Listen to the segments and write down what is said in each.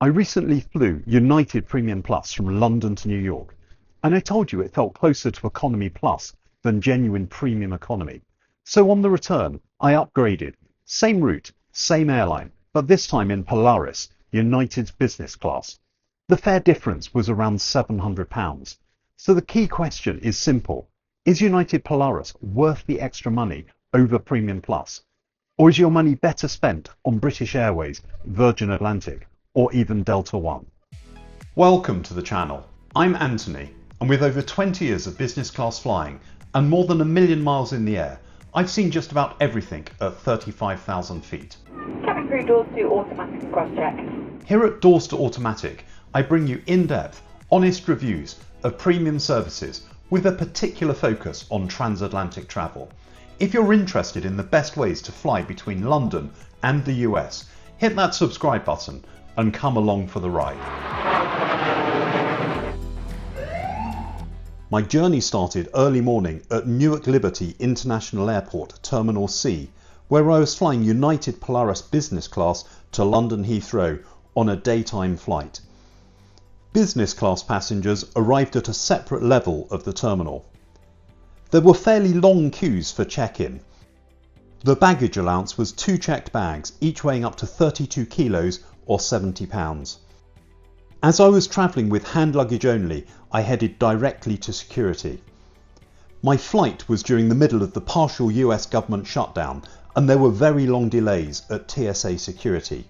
I recently flew United Premium Plus from London to New York, and I told you it felt closer to Economy Plus than genuine premium economy. So on the return, I upgraded. Same route, same airline, but this time in Polaris, United's business class. The fare difference was around £700. So the key question is simple. Is United Polaris worth the extra money over Premium Plus? Or is your money better spent on British Airways, Virgin Atlantic, or even Delta One? Welcome to the channel. I'm Anthony, and with over 20 years of business class flying and more than 1 million miles in the air, I've seen just about everything at 35,000 feet. Cabin crew doors to automatic cross-check. Here at Doors to Automatic, I bring you in-depth, honest reviews of premium services with a particular focus on transatlantic travel. If you're interested in the best ways to fly between London and the US, hit that subscribe button and come along for the ride. My journey started early morning at Newark Liberty International Airport, Terminal C, where I was flying United Polaris Business Class to London Heathrow on a daytime flight. Business class passengers arrived at a separate level of the terminal. There were fairly long queues for check-in. The baggage allowance was 2 checked bags, each weighing up to 32 kilos or 70 pounds. As I was travelling with hand luggage only, I headed directly to security. My flight was during the middle of the partial US government shutdown, and there were very long delays at TSA security.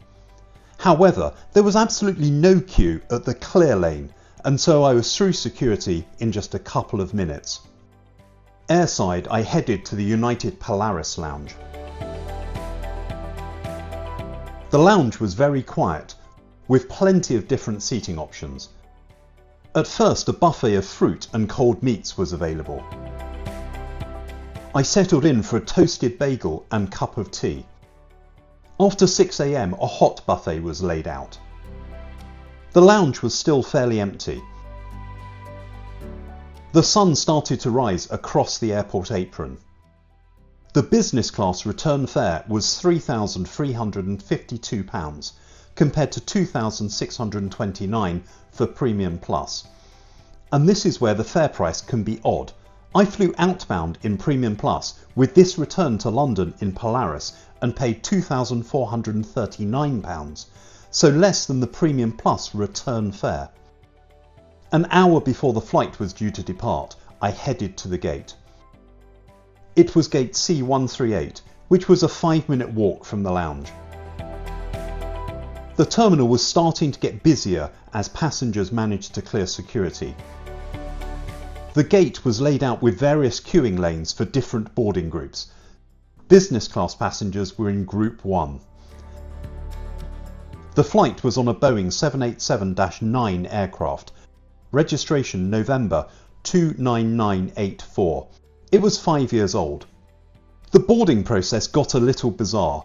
However, there was absolutely no queue at the clear lane, and so I was through security in just a couple of minutes. Airside, I headed to the United Polaris Lounge. The lounge was very quiet, with plenty of different seating options. At first, a buffet of fruit and cold meats was available. I settled in for a toasted bagel and cup of tea. After 6 AM, a hot buffet was laid out. The lounge was still fairly empty. The sun started to rise across the airport apron. The business class return fare was £3,352 compared to £2,629 for Premium Plus. And this is where the fare price can be odd. I flew outbound in Premium Plus with this return to London in Polaris and paid £2,439, so less than the Premium Plus return fare. An hour before the flight was due to depart, I headed to the gate. It was gate C138, which was a 5-minute walk from the lounge. The terminal was starting to get busier as passengers managed to clear security. The gate was laid out with various queuing lanes for different boarding groups. Business class passengers were in Group 1. The flight was on a Boeing 787-9 aircraft, registration November 29984. It was 5 years old. The boarding process got a little bizarre.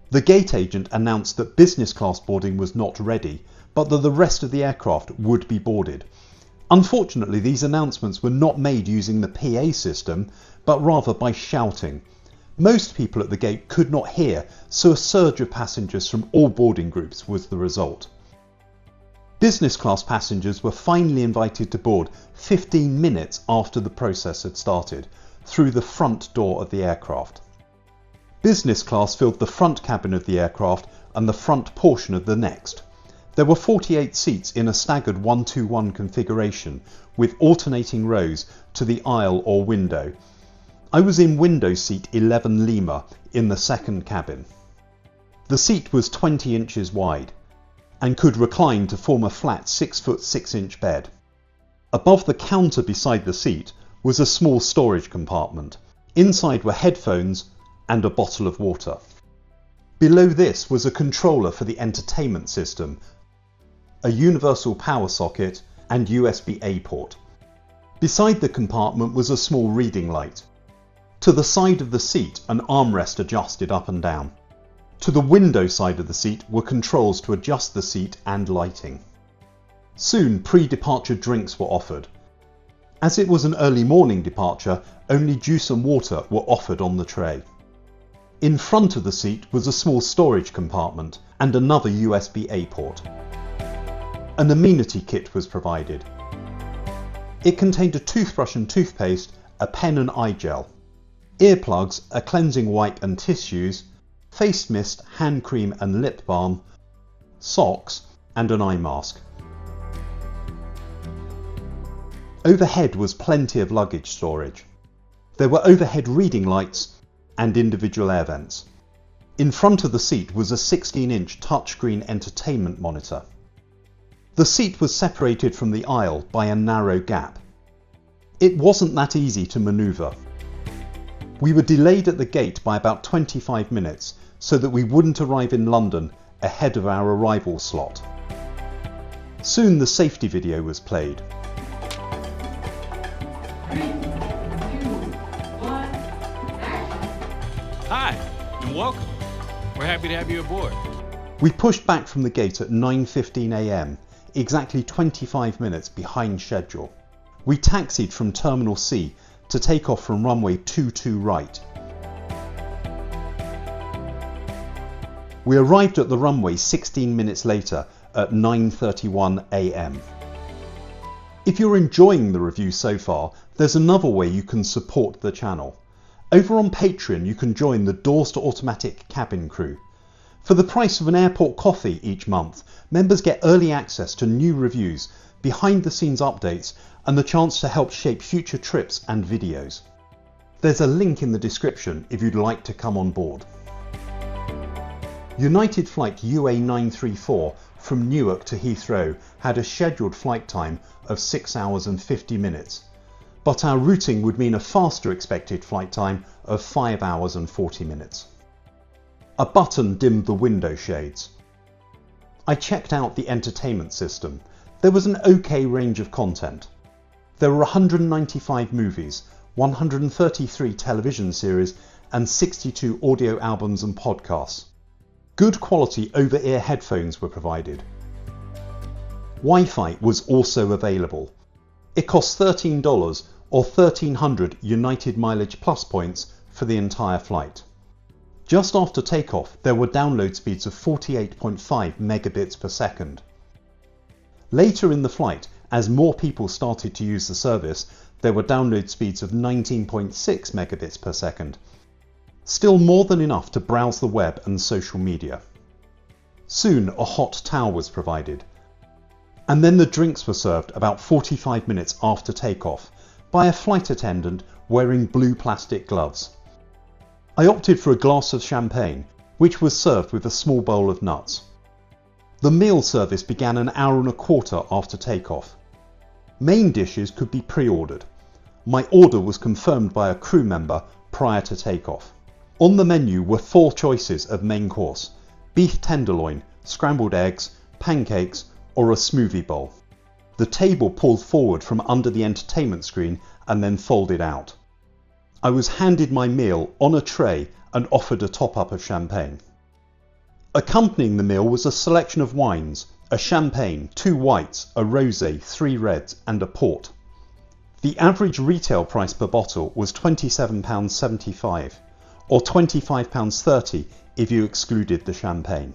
The gate agent announced that business class boarding was not ready, but that the rest of the aircraft would be boarded. Unfortunately, these announcements were not made using the PA system, but rather by shouting. Most people at the gate could not hear, so a surge of passengers from all boarding groups was the result. Business class passengers were finally invited to board 15 minutes after the process had started, through the front door of the aircraft. Business class filled the front cabin of the aircraft and the front portion of the next. There were 48 seats in a staggered 1-2-1 configuration with alternating rows to the aisle or window. I was in window seat 11 Lima in the second cabin. The seat was 20 inches wide and could recline to form a flat 6-foot 6-inch bed. Above the counter beside the seat was a small storage compartment. Inside were headphones and a bottle of water. Below this was a controller for the entertainment system, a universal power socket and USB-A port. Beside the compartment was a small reading light. To the side of the seat, an armrest adjusted up and down. To the window side of the seat were controls to adjust the seat and lighting. Soon pre-departure drinks were offered. As it was an early morning departure, only juice and water were offered on the tray. In front of the seat was a small storage compartment and another USB-A port. An amenity kit was provided. It contained a toothbrush and toothpaste, a pen and eye gel, earplugs, a cleansing wipe and tissues, face mist, hand cream and lip balm, socks and an eye mask. Overhead was plenty of luggage storage. There were overhead reading lights and individual air vents. In front of the seat was a 16-inch touchscreen entertainment monitor. The seat was separated from the aisle by a narrow gap. It wasn't that easy to manoeuvre. We were delayed at the gate by about 25 minutes so that we wouldn't arrive in London ahead of our arrival slot. Soon the safety video was played. 3, 2, 1, action! Hi, and welcome. We're happy to have you aboard. We pushed back from the gate at 9:15 a.m, exactly 25 minutes behind schedule. We taxied from Terminal C to take off from runway 22 right. We arrived at the runway 16 minutes later at 9:31 a.m. If you're enjoying the review so far, there's another way you can support the channel. Over on Patreon you can join the Doors to Automatic cabin crew. For the price of an airport coffee each month, members get early access to new reviews, behind the scenes updates and the chance to help shape future trips and videos. There's a link in the description if you'd like to come on board. United flight UA934 from Newark to Heathrow had a scheduled flight time of 6 hours and 50 minutes, but our routing would mean a faster expected flight time of 5 hours and 40 minutes. A button dimmed the window shades. I checked out the entertainment system. There was an okay range of content. There were 195 movies, 133 television series and 62 audio albums and podcasts. Good quality over-ear headphones were provided. Wi-Fi was also available. It cost $13 or 1,300 United Mileage Plus points for the entire flight. Just after takeoff, there were download speeds of 48.5 megabits per second. Later in the flight, as more people started to use the service, there were download speeds of 19.6 megabits per second. Still more than enough to browse the web and social media. Soon a hot towel was provided. And then the drinks were served about 45 minutes after takeoff by a flight attendant wearing blue plastic gloves. I opted for a glass of champagne, which was served with a small bowl of nuts. The meal service began an hour and a quarter after takeoff. Main dishes could be pre-ordered. My order was confirmed by a crew member prior to takeoff. On the menu were 4 choices of main course: beef tenderloin, scrambled eggs, pancakes or a smoothie bowl. The table pulled forward from under the entertainment screen and then folded out. I was handed my meal on a tray and offered a top-up of champagne. Accompanying the meal was a selection of wines, a champagne, 2 whites, a rosé, 3 reds and a port. The average retail price per bottle was £27.75 or £25.30 if you excluded the champagne.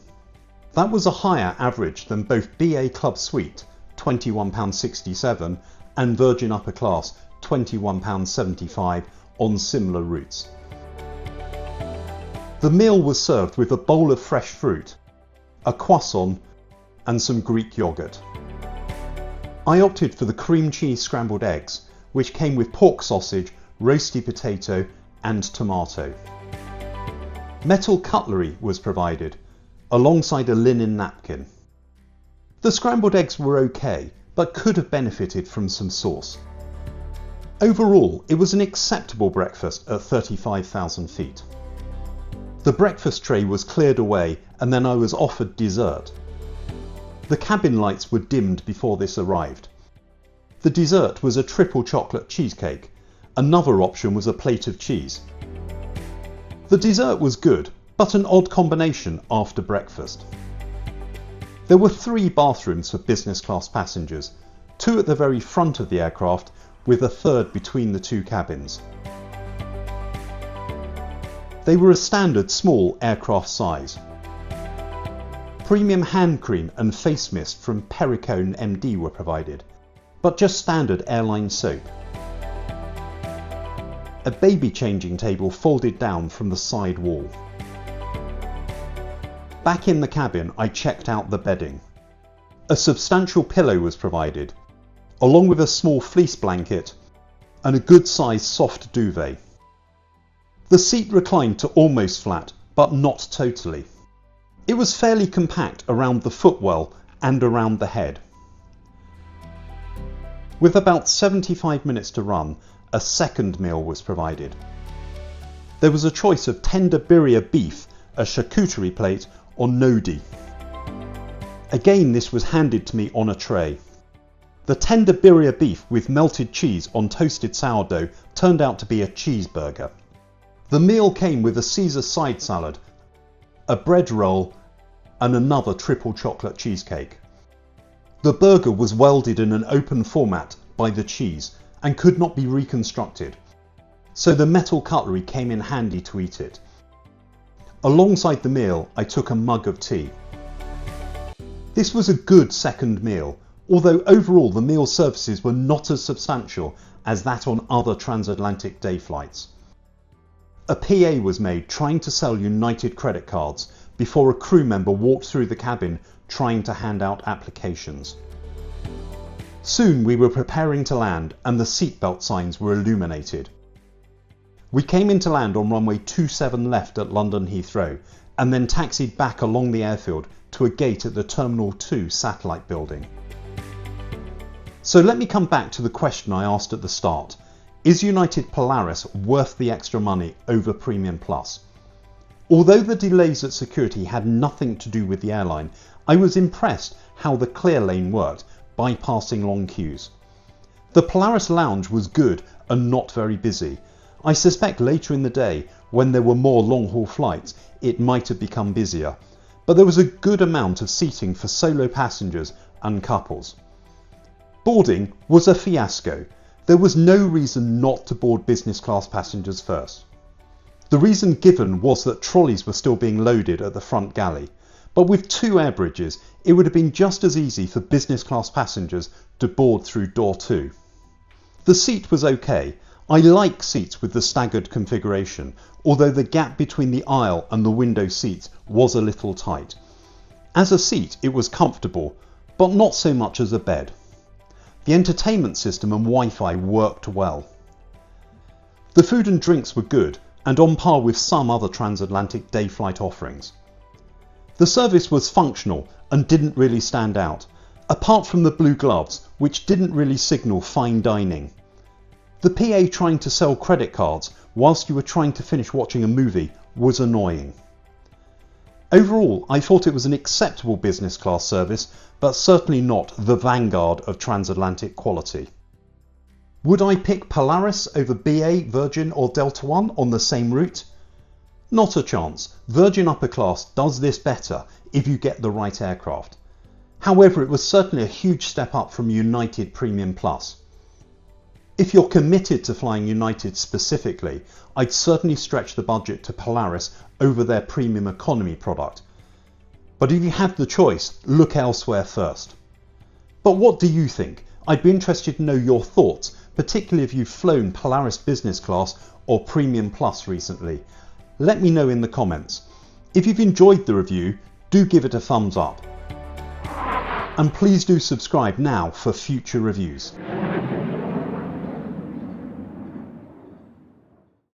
That was a higher average than both BA Club Suite £21.67 and Virgin Upper Class £21.75 on similar routes. The meal was served with a bowl of fresh fruit, a croissant and some Greek yogurt. I opted for the cream cheese scrambled eggs, which came with pork sausage, roasty potato and tomato. Metal cutlery was provided, alongside a linen napkin. The scrambled eggs were okay, but could have benefited from some sauce. Overall, it was an acceptable breakfast at 35,000 feet. The breakfast tray was cleared away and then I was offered dessert. The cabin lights were dimmed before this arrived. The dessert was a triple chocolate cheesecake. Another option was a plate of cheese. The dessert was good, but an odd combination after breakfast. There were 3 bathrooms for business class passengers, 2 at the very front of the aircraft with a third between the 2 cabins. They were a standard small aircraft size. Premium hand cream and face mist from Perricone MD were provided, but just standard airline soap. A baby changing table folded down from the side wall. Back in the cabin, I checked out the bedding. A substantial pillow was provided, along with a small fleece blanket and a good-sized soft duvet. The seat reclined to almost flat, but not totally. It was fairly compact around the footwell and around the head. With about 75 minutes to run, a second meal was provided. There was a choice of tender birria beef, a charcuterie plate, or nodi. Again, this was handed to me on a tray. The tender birria beef with melted cheese on toasted sourdough turned out to be a cheeseburger. The meal came with a Caesar side salad, a bread roll, and another triple chocolate cheesecake. The burger was welded in an open format by the cheese and could not be reconstructed, so the metal cutlery came in handy to eat it. Alongside the meal, I took a mug of tea. This was a good second meal, although overall the meal services were not as substantial as that on other transatlantic day flights. A PA was made trying to sell United credit cards before a crew member walked through the cabin trying to hand out applications. Soon we were preparing to land and the seatbelt signs were illuminated. We came into land on runway 27 left at London Heathrow and then taxied back along the airfield to a gate at the Terminal 2 satellite building. So let me come back to the question I asked at the start. Is United Polaris worth the extra money over Premium Plus? Although the delays at security had nothing to do with the airline, I was impressed how the clear lane worked, bypassing long queues. The Polaris lounge was good and not very busy. I suspect later in the day, when there were more long-haul flights, it might have become busier, but there was a good amount of seating for solo passengers and couples. Boarding was a fiasco. There was no reason not to board business class passengers first. The reason given was that trolleys were still being loaded at the front galley, but with 2 air bridges, it would have been just as easy for business class passengers to board through door 2. The seat was okay. I like seats with the staggered configuration, although the gap between the aisle and the window seats was a little tight. As a seat, it was comfortable, but not so much as a bed. The entertainment system and Wi-Fi worked well. The food and drinks were good and on par with some other transatlantic day flight offerings. The service was functional and didn't really stand out, apart from the blue gloves, which didn't really signal fine dining. The PA trying to sell credit cards whilst you were trying to finish watching a movie was annoying. Overall, I thought it was an acceptable business class service, but certainly not the vanguard of transatlantic quality. Would I pick Polaris over BA, Virgin or Delta One on the same route? Not a chance. Virgin Upper Class does this better if you get the right aircraft. However, it was certainly a huge step up from United Premium Plus. If you're committed to flying United specifically, I'd certainly stretch the budget to Polaris over their premium economy product. But if you have the choice, look elsewhere first. But what do you think? I'd be interested to know your thoughts, particularly if you've flown Polaris Business Class or Premium Plus recently. Let me know in the comments. If you've enjoyed the review, do give it a thumbs up. And please do subscribe now for future reviews.